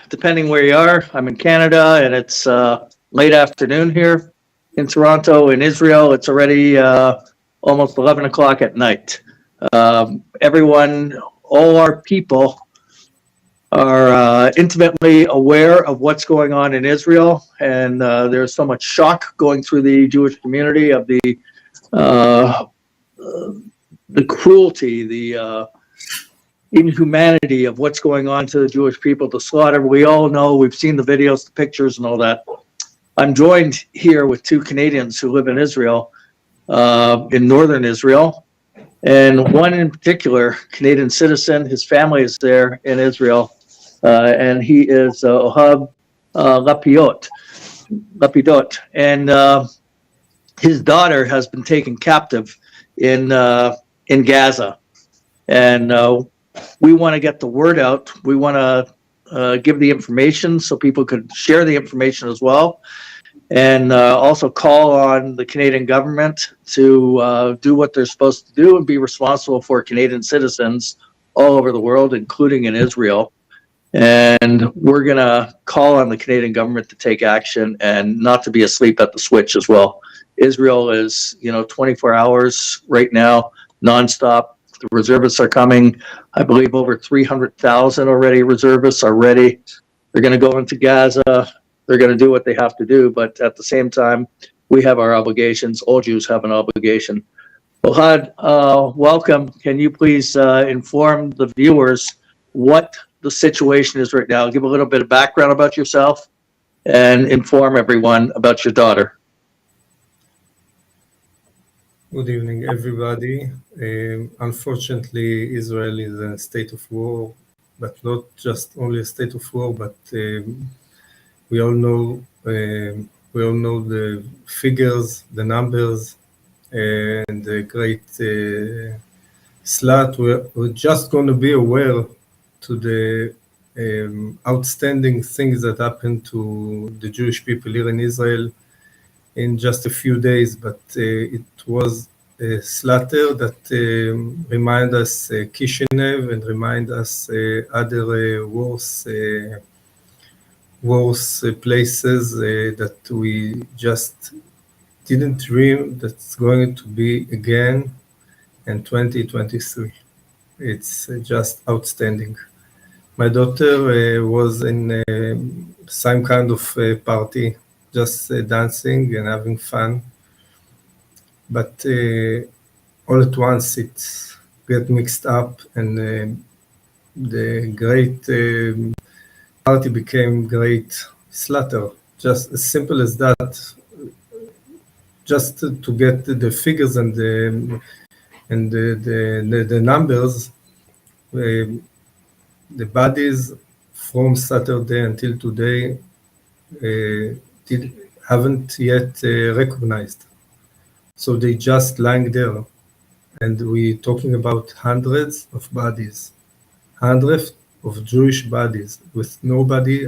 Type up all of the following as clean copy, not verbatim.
depending where you are. I'm in Canada, and it's late afternoon here. In Toronto, in Israel, it's already almost 11 o'clock at night. Everyone, all our people are intimately aware of what's going on in Israel, and there's so much shock going through the Jewish community of the cruelty, the inhumanity of what's going on to the Jewish people, the slaughter. We all know, we've seen the videos, the pictures, and all that. I'm joined here with two Canadians who live in Israel, in northern Israel, and one in particular, Canadian citizen. His family is there in Israel, and he is Ohad Lapidot, and his daughter has been taken captive in Gaza, and we want to get the word out. We want to give the information so people could share the information as well, and also call on the Canadian government to do what they're supposed to do and be responsible for Canadian citizens all over the world, including in Israel. And we're going to call on the Canadian government to take action and not to be asleep at the switch as well. Israel is, 24 hours right now, nonstop. The reservists are coming. I believe over 300,000 already reservists are ready. They're going to go into Gaza. They're going to do what they have to do. But at the same time, we have our obligations. All Jews have an obligation. Ohad, welcome. Can you please inform the viewers what the situation is right now? Give a little bit of background about yourself and inform everyone about your daughter. Good evening, everybody. Unfortunately, Israel is in a state of war, but not just only a state of war, but we all know the figures, the numbers, and the great slaughter. We're just going to be aware to the outstanding things that happened to the Jewish people here in Israel in just a few days, but it was a slaughter that remind us Kishinev and remind us other worse places that we just didn't dream that's going to be again in 2023. It's just outstanding. My daughter was in some kind of party, just dancing and having fun, but all at once it get mixed up, and the great party became great slaughter. Just as simple as that. Just to get the figures and the numbers, the bodies from Saturday until today haven't yet recognized. So they just lying there, and we're talking about hundreds of bodies, hundreds of Jewish bodies with nobody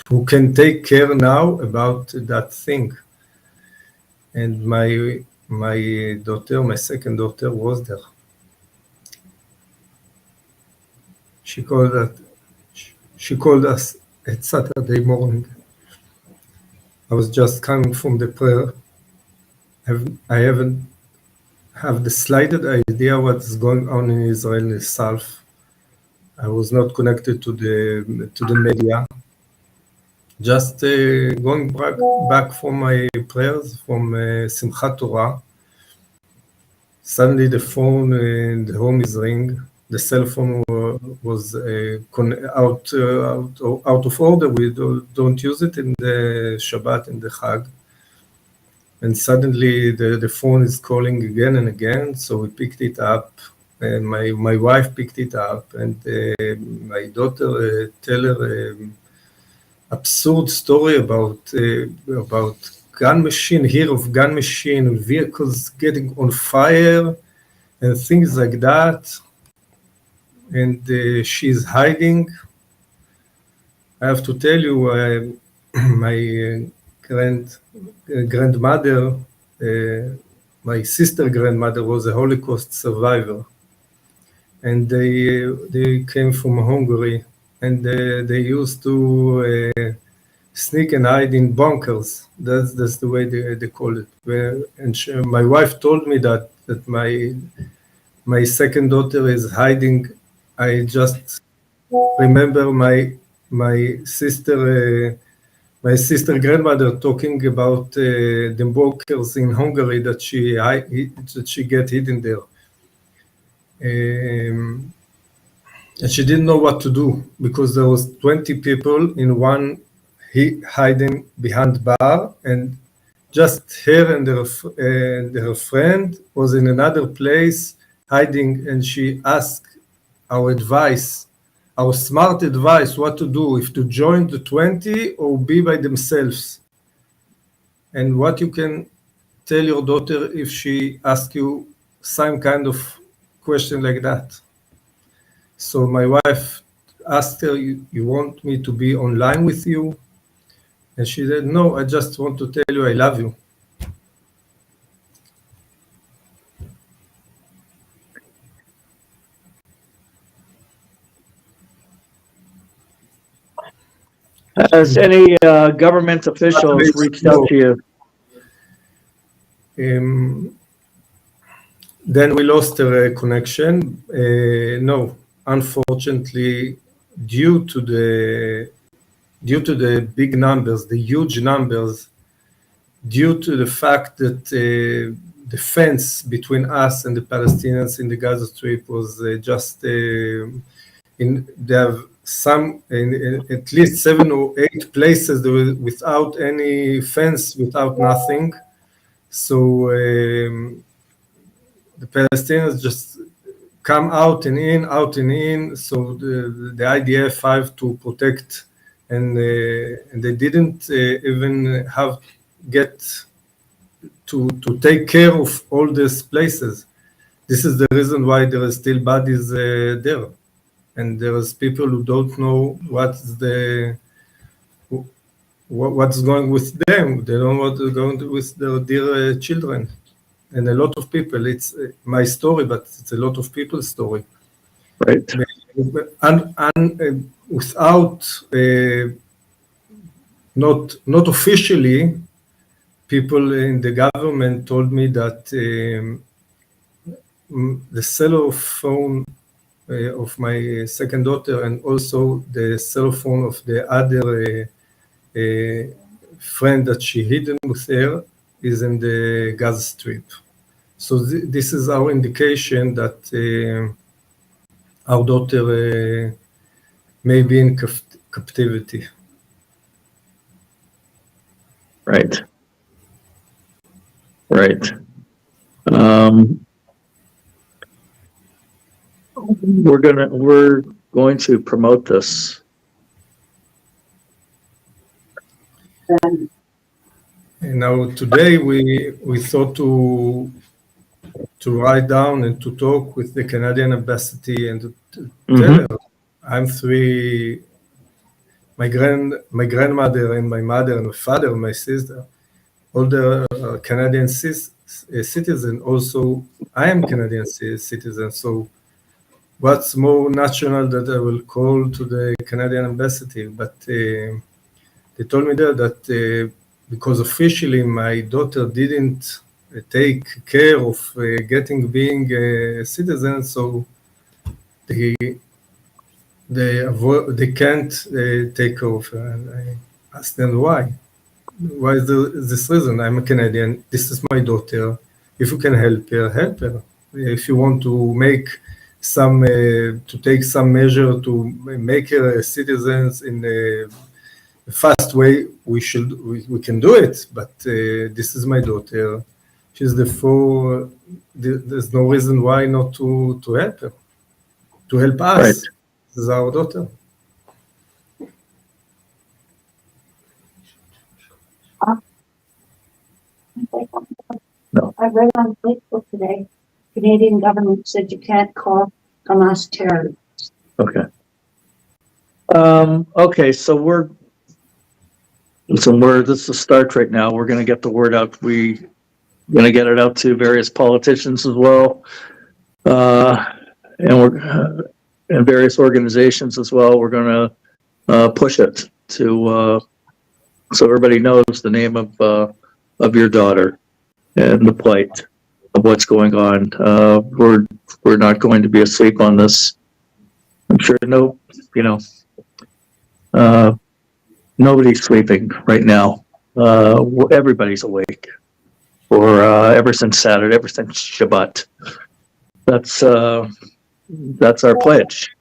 who can take care now about that thing. And my daughter, my second daughter, was there. She called us at Saturday morning. I was just coming from the prayer. I haven't have the slightest idea what's going on in Israel itself. I was not connected to the media. Just going back from my prayers from Simchat Torah. Suddenly the phone in the home is ring. The cell phone was out of order. We don't use it in the Shabbat and the Chag. And suddenly the phone is calling again and again. So we picked it up, and my wife picked it up, and my daughter tell her absurd story about gun machine, here of gun machine, vehicles getting on fire, and things like that. And she's hiding. I have to tell you, my grandmother, my sister grandmother was a Holocaust survivor, and they came from Hungary and they used to sneak and hide in bunkers. That's the way they call it. My wife told me that my second daughter is hiding. I just remember my sister grandmother talking about the bunkers in Hungary that she get hidden there. And she didn't know what to do because there was 20 people in one hiding behind bar, and just her and her friend was in another place hiding, and she asked our advice, our smart advice, what to do, if to join the 20 or be by themselves. And what you can tell your daughter if she asks you some kind of question like that. So my wife asked her, you want me to be online with you? And she said, no, I just want to tell you I love you. Has any government officials reached out to you? Then we lost her connection. No, unfortunately, due to the big numbers, the huge numbers, due to the fact that the fence between us and the Palestinians in the Gaza Strip was just they have at least 7 or 8 places that were without any fence, without nothing. So the Palestinians just come out and in. So the IDF have to protect, and they didn't even get to take care of all these places. This is the reason why there are still bodies there, and there's people who don't know what's going with them. They don't know what's going with their dear children. And a lot of people, it's my story, but it's a lot of people's story. Right. And without, not officially, people in the government told me that the cell phone of my second daughter and also the cell phone of the other friend that she hidden with her is in the Gaza Strip. So this is our indication that our daughter may be in captivity. Right. Right. We're going to promote this. And now today we thought to write down and to talk with the Canadian embassy and to tell her I'm three. My grandmother and my mother and my father and my sister, all the Canadian citizen. Also, I am Canadian citizen. So, what's more natural that I will call to the Canadian embassy? But they told me there that because officially my daughter didn't take care of being a citizen, so they can't take care of her. And I asked them why. Why is this reason? I'm a Canadian. This is my daughter. If you can help her, help her. If you want to make to take some measure to make her a citizen in a fast way, we can do it. But this is my daughter. She's there's no reason why not to help her, to help us. Right. This is our daughter. No. I read on Facebook today, Canadian government said you can't call Hamas terrorists. Okay. Okay, so this is a start right now. We're going to get the word out. We're going to get it out to various politicians as well. And and various organizations as well. We're going to push it to so everybody knows the name of your daughter and the plight of what's going on. We're not going to be asleep on this. I'm sure nobody's sleeping right now. Everybody's awake. Or ever since Saturday, ever since Shabbat. That's our pledge.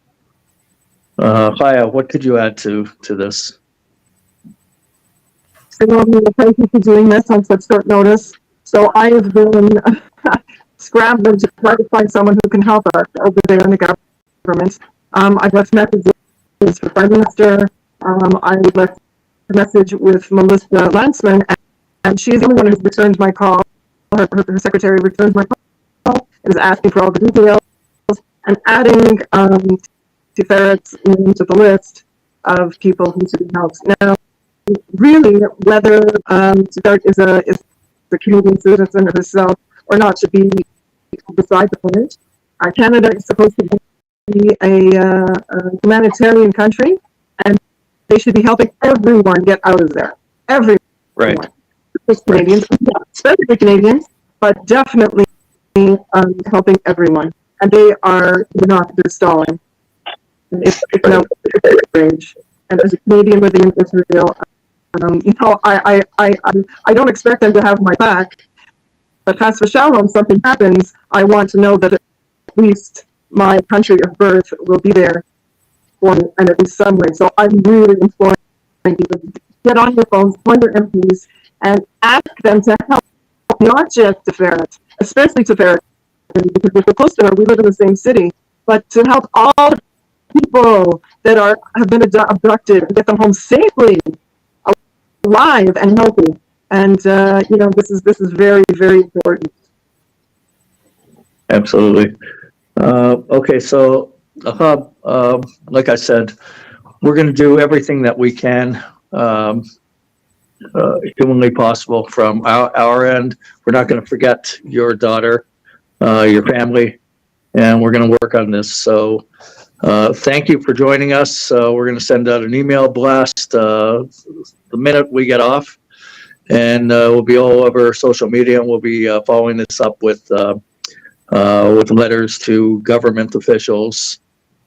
Chaya, what could you add to this? Thank you for doing this on such short notice. So I have been scrambling to try to find someone who can help us over there in the government. I've left messages with the Prime Minister. I left a message with Melissa Lantzman, and she's the only one who's returned my call. Her secretary returned my call and is asking for all the details and adding Tiferet's into the list of people who should be helped. Now, really, whether Tiferet is a Canadian citizen herself or not should be beside the point. Canada is supposed to be a humanitarian country, and they should be helping everyone get out of there. Everyone. Right. Canadians, especially Canadians, but definitely helping everyone. And they're not stalling. It's no range. And as a Canadian living in Israel, I don't expect them to have my back, but as for Shalom, something happens, I want to know that at least my country of birth will be there for me, and at least some way. So I'm really imploring you to get on your phones, find your MPs, and ask them to help, not just Tiferet, especially Tiferet, because we're so close to her, we live in the same city, but to help all the people that have been abducted and get them home safely, alive and healthy. And this is very, very important. Absolutely. Okay, so like I said, we're going to do everything that we can, humanly possible from our end. We're not going to forget your daughter, your family, and we're going to work on this. So thank you for joining us. We're going to send out an email blast the minute we get off, and we'll be all over social media, and we'll be following this up with letters to government officials,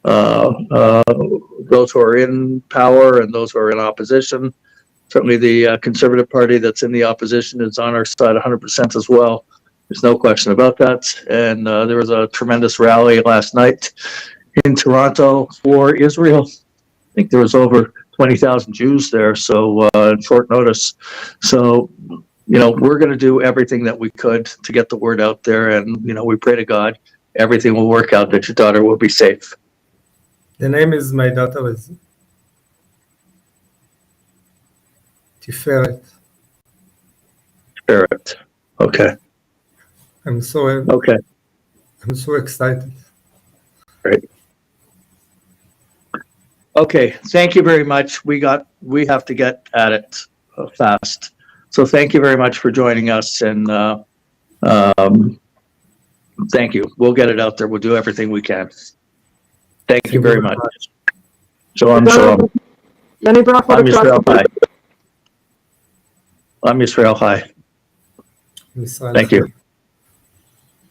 those who are in power and those who are in opposition. Certainly the Conservative Party that's in the opposition is on our side 100% as well. There's no question about that. And there was a tremendous rally last night in Toronto for Israel. I think there was over 20,000 Jews there, so in short notice. So, we're going to do everything that we could to get the word out there, and, we pray to God everything will work out, that your daughter will be safe. The name is my daughter is Tiferet. Spirit. Okay. I'm so excited. Great. Okay, thank you very much. We have to get at it fast. So thank you very much for joining us, and thank you. We'll get it out there. We'll do everything we can. Thank you very much. Shalom, shalom. I'm Yisrael Chai. I'm Yisrael Chai. Thank you.